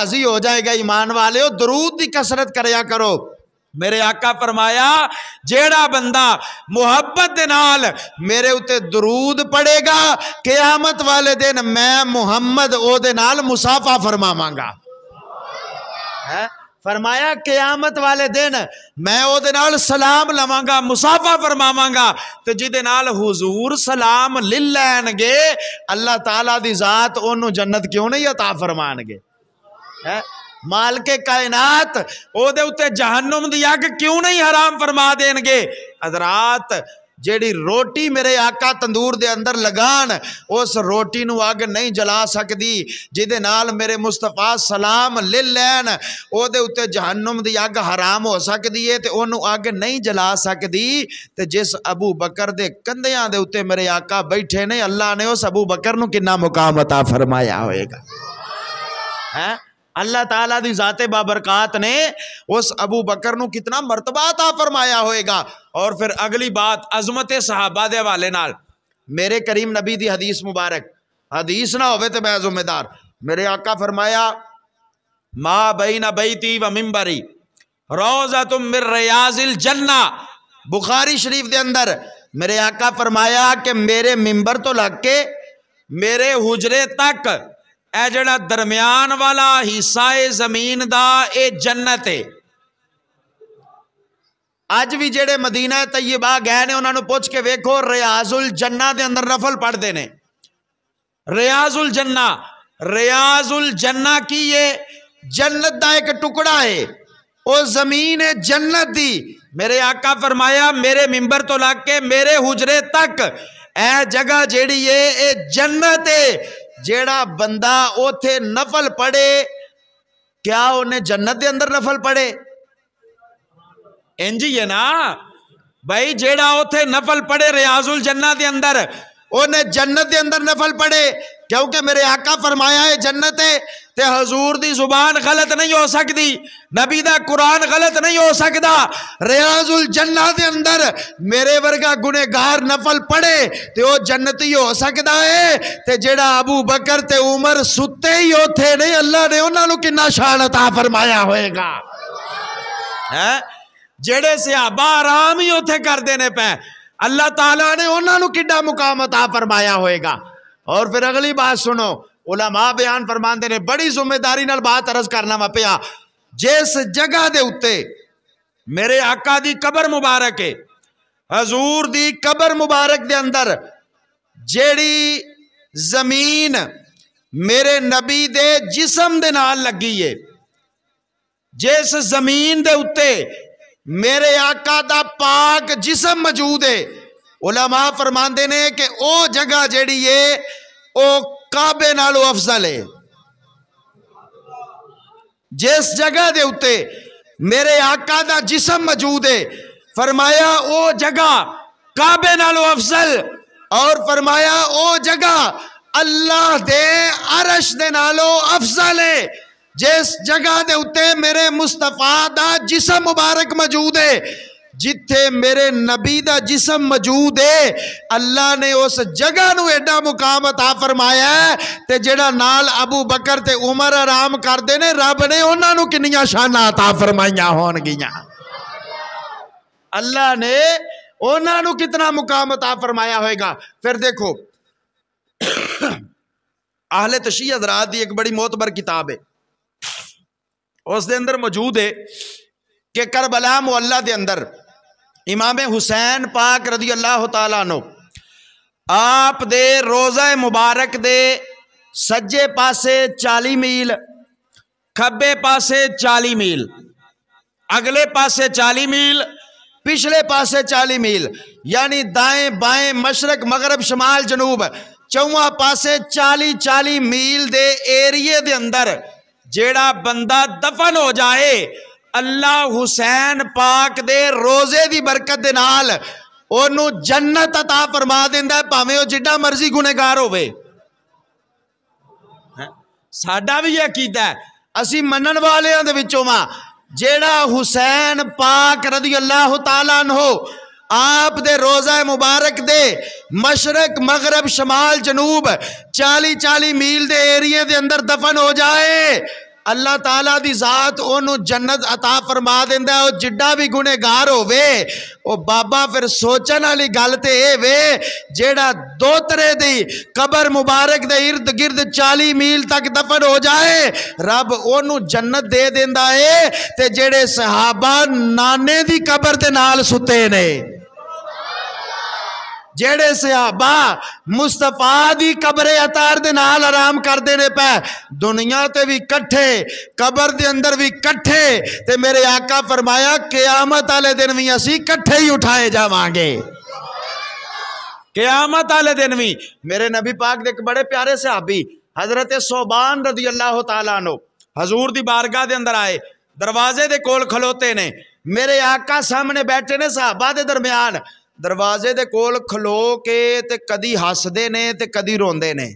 راضی ہو جائے گا۔ ایمان والے ہو درود دی کثرت کریا کرو۔ میرے آقا فرمایا جیڑا بندہ محبت دے نال میرے اتے درود پڑے گا قیامت والے دن میں محمد او دے نال مصافحہ فرماواں گا۔ فرمایا قیامت والے دن میں او دے نال سلام لواں گا، مصافحہ فرماواں گا، تے جدے نال حضور سلام لین گے اللہ تعالیٰ دی ذات انہوں جنت کیوں نہیں عطا فرمان گے؟ مالک کائنات او دے اتے جہنم دی اگ کیوں نہیں حرام فرما دین گے؟ حضرات جیڑی روٹی میرے آقا تندور دے اندر لگان اس روٹی نو اگ نہیں جلا سکدی، جدے نال میرے مصطفیٰ سلام لین او دے اتے جہنم دی اگ حرام ہو سکدی ہے تے انہوں اگ نہیں جلا سکدی۔ تے جس ابو بکر دے کندیاں دے اتے میرے آقا بیٹھے نے اللہ نے اس ابو بکر نو کنا مقام عطا فرمایا ہوئے گا؟ اللہ تعالیٰ دی ذات بابرکات نے اس ابو بکر نو کتنا مرتبہ عطا فرمایا ہوئے گا۔ اور پھر اگلی بات عظمت صحابہ دے والے نال میرے کریم نبی دی حدیث مبارک، حدیث نہ ہوئے تے میں ذمہ دار، میرے آقا فرمایا ما بین بیتی و منبری روضۃ من ریاض الجنہ، بخاری شریف دے اندر میرے آقا فرمایا کہ میرے منبر تو لگ کے میرے حجرے تک اے جڑا درمیان والا حصہ زمین دا اے جنت ہے۔ اج بھی جڑے مدینہ طیبہ گئے نے انہاں نو پوچھ کے ویکھو ریاض الجنہ دے اندر نفل پڑھ دے نے۔ ریاض الجنہ، ریاض الجنہ کی یہ جنت دا ایک ٹکڑا ہے، او زمین ہے جنت دی۔ میرے آقا فرمایا میرے منبر تو لگ کے میرے حجرے تک اے جگہ جیڑی ہے اے جنت ہے۔ جیڑا بندہ اوتھے نفل پڑھے کیا انہیں جنت دے اندر نفل پڑھے؟ انجی ہے نا بھائی، جیڑا اوتھے نفل پڑھے ریاض الجنہ دے اندر انہیں جنت دے اندر نفل پڑھے، کیونکہ میرے آقا فرمایا ہے جنت ہے تے حضور دی زبان غلط نہیں ہو سکتی، نبی دا قرآن غلط نہیں ہو سکتا۔ ریاض الجنہ دے اندر میرے ورگا گنہگار نفل پڑھے تے وہ جنتی ہو سکتا ہے۔ تے جیڑا ابو بکر تے عمر ستے ہی ہوتے نہیں، اللہ نے انہاں نو کنا شان عطا فرمایا ہوئے گا۔ جیڑے صحابہ آرام ہی ہوتے کر دینے پہ اللہ تعالیٰ نے انہاں نو کنا مقام عطا فرمایا ہوئے گا۔ اور پھر اگلی بات سنو، علماء بیان فرماندے نے بڑی ذمہ داری نال بات عرض کرنا وا پیا، جس جگہ دے اتے میرے آقا دی قبر مبارک ہے، حضور دی قبر مبارک دے اندر جیڑی زمین میرے نبی دے جسم دے نال لگی ہے، جس زمین دے اتے میرے آقا دا پاک جسم موجود ہے، علماء فرماندے نے کہ او جگہ جیڑی ہے او کعبے نالو افضل ہے۔ جس جگہ دے اتے میرے آقا دا جسم موجود ہے فرمایا او جگہ کعبے نالو افضل، اور فرمایا او جگہ اللہ دے عرش دے نالو افضل ہے۔ جس جگہ دے اتے میرے مصطفیٰ دا جسم مبارک موجود ہے، جتھے میرے نبی دا جسم موجود ہے، اللہ نے اس جگہ نو ایڈا مقام عطا فرمایا ہے تے جڑا نال ابو بکر تے عمر آرام کر دینے رب نے انہاں نو کنیاں شاناں عطا فرمائیاں ہون گیاں۔ اللہ نے انہاں نو کتنا مقام عطا فرمایا ہوئے گا۔ پھر دیکھو اہل تشیع حضرات دی ایک بڑی معتبر کتاب ہے، اس دے اندر موجود ہے کہ کربلا معلیٰ دے اندر امام حسین پاک رضی اللہ تعالیٰ عنہ آپ دے روزہ مبارک دے سجے پاسے 40 میل، کھبے پاسے 40 میل، اگلے پاسے 40 میل، پچھلے پاسے 40 میل، یعنی دائیں بائیں مشرق مغرب شمال جنوب چواں پاسے 40 میل دے ایریے دے اندر جیڑا بندہ دفن ہو جائے اللہ حسین پاک دے روزے دی برکت دے نال انہوں جنت عطا فرما دیندا ہے، پاویں او جڈا مرضی گنہگار ہوئے۔ ساڈا بھی یہ عقیدہ ہے، اسی منن والیاں دے وچوں ماں جیڑا حسین پاک رضی اللہ تعالیٰ عنہ آپ دے روزہ مبارک دے مشرق مغرب شمال جنوب 40 میل دے ایریے دے اندر دفن ہو جائے، اللہ تعالیٰ دی ذات انہوں جنت عطا فرما دیندا ہے. او جڈا بھی گنہگار ہووے او بابا پھر سوچن والی گل تے اے وے جیڑا دوترے دی قبر مبارک دے ارد گرد 40 میل تک دفن ہو جائے رب انہوں جنت دے دیندا ہے. تے جیڑے صحابہ نانے دی قبر دے نال ستے نے جیڑے صحابہ مصطفیٰ دی قبر اطہر دے نال آرام کر دینے پہ دنیا تے بھی کٹھے قبر دے اندر بھی کٹھے تے میرے آقا فرمایا قیامت والے دن بھی اسی کٹھے ہی اٹھائے جاوانگے. قیامت والے دن بھی میرے نبی پاک دے بڑے پیارے صحابی حضرت صوبان رضی اللہ تعالیٰ عنہ حضور دی بارگاہ دے اندر آئے دروازے دے کول کھلوتے نے میرے آقا سامنے بیٹھے نے صحابہ دے درمیان دروازے دے کول کھلو کے تے کدی ہس دے نے تے کدی روندے نے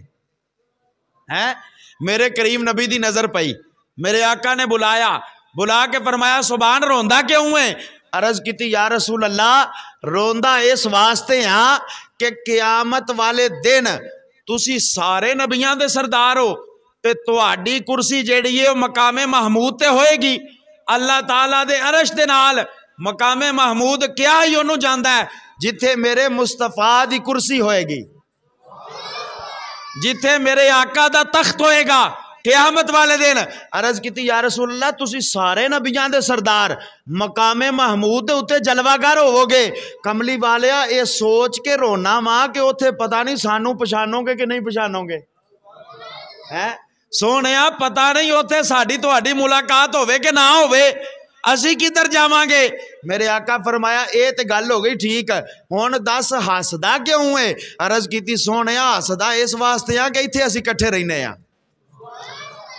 میرے کریم نبی دی نظر پئی میرے آقا نے بلا کے فرمایا صوبان روندا کیوں ہے؟ عرض کیتی یا رسول اللہ روندا اس واسطے ہاں کہ قیامت والے دن تسی سارے نبیاں دے سردار ہو تے تہاڈی کرسی جیڑی ہے مقام محمود تے ہوئے گی. اللہ تعالیٰ دے عرش دے نال مقام محمود کیا ہی انہوں جاندہ ہے جتھے میرے مصطفیٰ دی کرسی ہوئے گی جتھے میرے آقا دا تخت ہوئے گا قیامت والے دن. عرض کیتی یا رسول اللہ تسی سارے نبیان دے سردار مقام محمود دے اتے جلوہ گر ہوو گے کملی والیا اے سوچ کے رونا ماں کہ اتے پتہ نہیں سانو پچھانو گے کہ نہیں پچھانو گے سونیا پتہ نہیں اتے ساڑی تو آڑی ملاقات ہوئے کہ نہ ہوئے اسی کدھر جاواں گے. میرے آقا فرمایا اے تے گل ہو گئی ٹھیک ہن دس ہسدا کیوں ہے؟ عرض کیتی سونیا ہسدا اس واسطے ہاں کہ ایتھے اسی کٹھے رہنے ہاں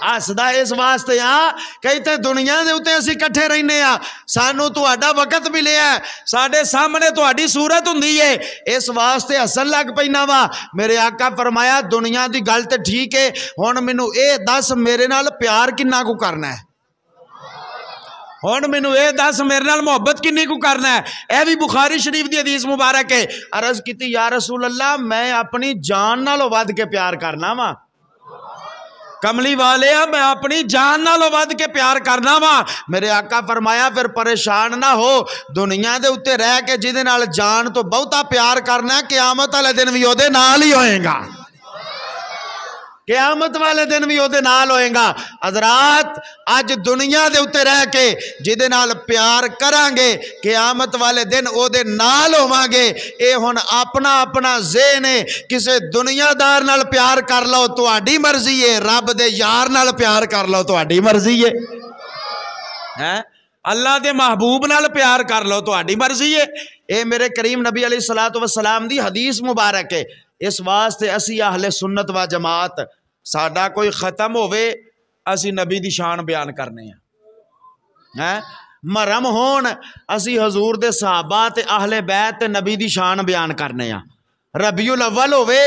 ہسدا اس واسطے ہاں کہ ایتھے دنیا دے اوتے اسی کٹھے رہنے ہاں سانو تہاڈا وقت ملیا ہے ساڈے سامنے تہاڈی صورت ہوندی ہے اس واسطے ہسن لگ پینا وا. میرے آقا فرمایا دنیا دی گل تے ٹھیک ہے ہن مینوں اے دس میرے نال پیار کنا کو کرنا ہے ہن مینوں اے دس میرے نال محبت کنی کو کرنا ہے. اے بھی بخاری شریف دی حدیث مبارک ہے. عرض کیتی یا رسول اللہ میں اپنی جان نالوں ود کے پیار کرنا وا کملی والے میں اپنی جان نالوں ود کے پیار کرنا وا. میرے آقا فرمایا پھر پریشان نہ ہو دنیا دے اتے رہ کے جہدے نال جان تو بہتا پیار کرنا ہے قیامت والے دن بھی اودے نال ہی ہوئے گا قیامت والے دن بھی اودے نال ہوئے گا. حضرات اج دنیا دے اتے رہ کے جہدے نال پیار کرانگے قیامت والے دن اودے نال ہوواں گے. اے ہن اپنا اپنا ذہن ہے کسے دنیا دار نال پیار کر لو تہاڈی مرضی ہے رب دے یار نال پیار کر لو تہاڈی مرضی ہے اللہ دے محبوب نال پیار کر لو تہاڈی مرضی ہے. اے میرے کریم نبی علیہ الصلوۃ والسلام دی حدیث مبارک ہے. اس واسطے اسی اہل سنت و جماعت ساڈا کوئی ختم ہوئے اسی نبی دی شان بیان کرنے ہیں مرم ہون اسی حضور دے صحابہ تے اہل بیت تے نبی دی شان بیان کرنے ہیں. ربیع الاول ہوئے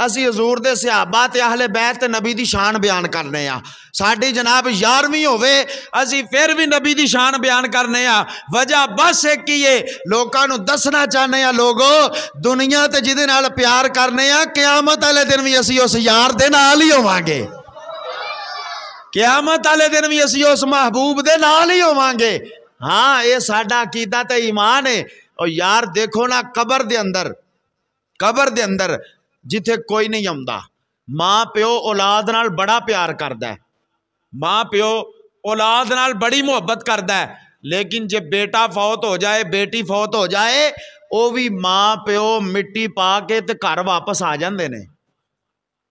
اسی حضور دے صحابہ تے اہل بیت تے نبی دی شان بیان کرنے ہیں. ساڑھی جناب 11ویں ہوئے اسی پھر بھی نبی دی شان بیان کرنے ہیں. وجہ بس ایک کیے لوکاں نو دسنا چاہنے ہیں لوگو دنیا تے جدے نال پیار کرنے ہیں قیامت والے دن بھی اسی اس یار دے نال ہی ہوواں گے قیامت والے دن بھی اسی اس محبوب دے نال ہی ہوواں گے. ہاں یہ ساڈا عقیدہ تے ایمان ہے. اور یار دیکھو نا قبر دے اندر جتھے کوئی نہیں آمدا ماں پیو اولاد نال بڑا پیار کردا ہے ماں پیو اولاد نال بڑی محبت کردا ہے لیکن جب بیٹا فوت ہو جائے بیٹی فوت ہو جائے او بھی ماں پیو مٹی پا کے تے گھر واپس آ جاندے نے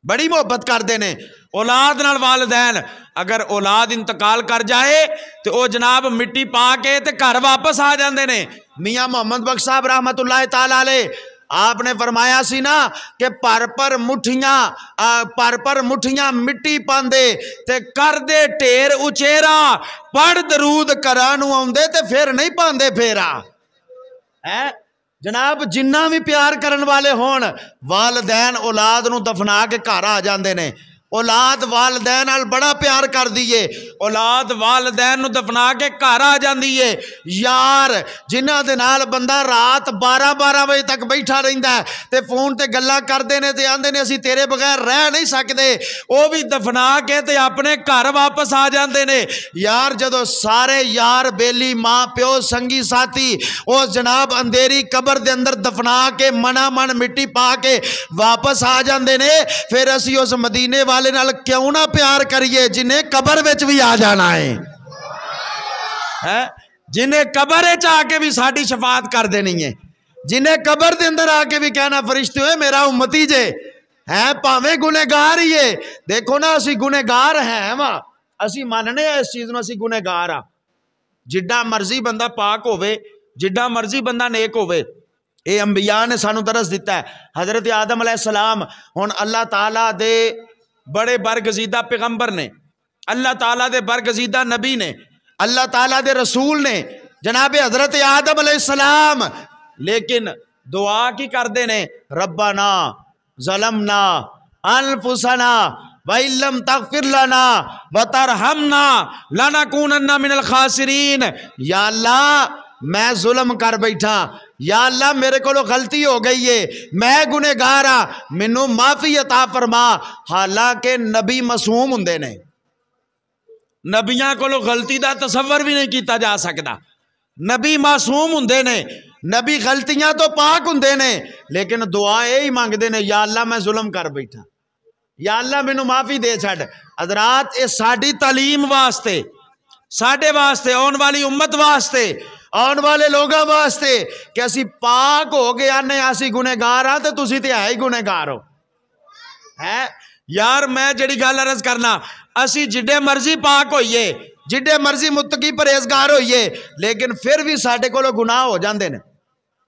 بڑی محبت کردے نے. اولاد نال والدین اگر اولاد انتقال کر جائے تو او جناب مٹی پا کے تے گھر واپس آ جاندے نے. میاں محمد بخش صاحب رحمت اللہ تعالی علیہ آپ نے فرمایا سی نا کہ پر مٹھیاں مٹی پاندے تے کر دے ٹیر اچیرا پڑھ درود کرانو آندے تے پھر نہیں پاندے پھیرا. جناب جنہ بھی پیار کرن والے ہون والدین اولاد نو دفنا کے گھر آ جاندے نے. اولاد والدین نال بڑا پیار کر دیے، اولاد والدین نو دفنا کے گھر آ جاندی ہے۔ یار جنہاں دے نال بندہ رات 12 بجے تک بیٹھا رہندا ہے تے فون تے گلاں کردے نے تے آندے نے اسی تیرے بغیر رہ نہیں سکدے، او بھی دفنا کے تے اپنے گھر واپس آ جاندے نے۔ یار جدو سارے یار بیلی ماں پیو سنگی ساتھی او جناب اندھیری قبر دے اندر دفنا کے منا من مٹی پا کے واپس آ جاندے نے، پھر اسی اس مدینے والے نال کیوں نہ پیار کریے جنہیں قبر وچ بھی آ جانا ہے، جنہیں قبر وچ آ کے بھی ساڈی شفاعت کر دینی ہے، جنہیں قبر دے اندر آ کے بھی کہنا فرشتے ہوئے میرا امتی جے ہیں پاویں گنہگار ہی ہے۔ دیکھو نا اسی گنہگار ہیں وا، اسی ماننے اس چیز نو اسی گنہگار ہاں، جڈا مرضی بندہ پاک ہوئے جڈا مرضی بندہ نیک ہوئے، اے انبیاء نے سانو درس دیتا ہے۔ حضرت آدم علیہ السلام ہن اللہ تعالیٰ دے بڑے برگزیدہ پیغمبر نے، اللہ تعالیٰ دے برگزیدہ نبی نے، اللہ تعالیٰ دے رسول نے جناب حضرت آدم علیہ السلام، لیکن دعا کی کردے نے ربنا ظلمنا انفسنا وَإِن لَّمْ تَغْفِرْ لَنَا وَتَرْحَمْنَا لَنَكُونَنَّ مِنَ الْخَاسِرِينَ۔ یا اللہ میں ظلم کر بیٹھا، یا اللہ میرے کو غلطی ہو گئی ہے، میں گنہگار ہاں، مینوں معافی عطا فرما۔ حالانکہ نبی معصوم ہوندے نے، نبیاں کو غلطی دا تصور بھی نہیں کیتا جا سکتا، نبی معصوم ہوندے نے، نبی غلطیاں تو پاک ہوندے نے، لیکن دعا یہی مانگدے نے یا اللہ میں ظلم کر بیٹھا، یا اللہ مینوں معافی دے چھڈ۔ حضرات یہ ساڈی تعلیم واسطے، ساڈے واسطے، آن والی امت واسطے، آن والے لوگوں واسطے کہ اسی پاک ہو گیا نے اسی گنہگار ہاں تے تسی تے ہے ہی گنہگار ہو۔ یار میں جڑی گل عرض کرنا، اسی جڈے مرضی پاک ہوئیے، جڈے مرضی متقی پرہیزگار ہوئیے، لیکن پھر بھی ساڈے کولوں گناہ ہو جاندے نے،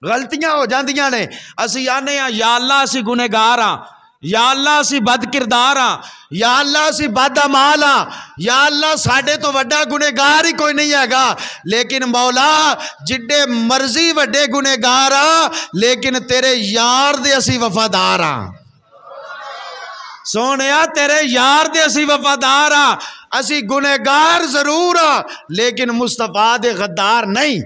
غلطیاں ہو جاندیاں نے، اسی آنے ہاں یا اللہ اسی گنہگار ہاں، یا اللہ اسی بد کردار ہاں، یا اللہ اسی بد اعمال ہاں، یا اللہ ساڈے تو وڈا گنہگار ہی کوئی نہیں ہے گا، لیکن مولا جڈے مرضی وڈے گنہگار ہاں لیکن تیرے یار دے اسی وفادار ہاں، سونیا تیرے یار دے اسی وفادار ہاں، اسی گنہگار ضرور ہاں لیکن مصطفیٰ دے غدار نہیں۔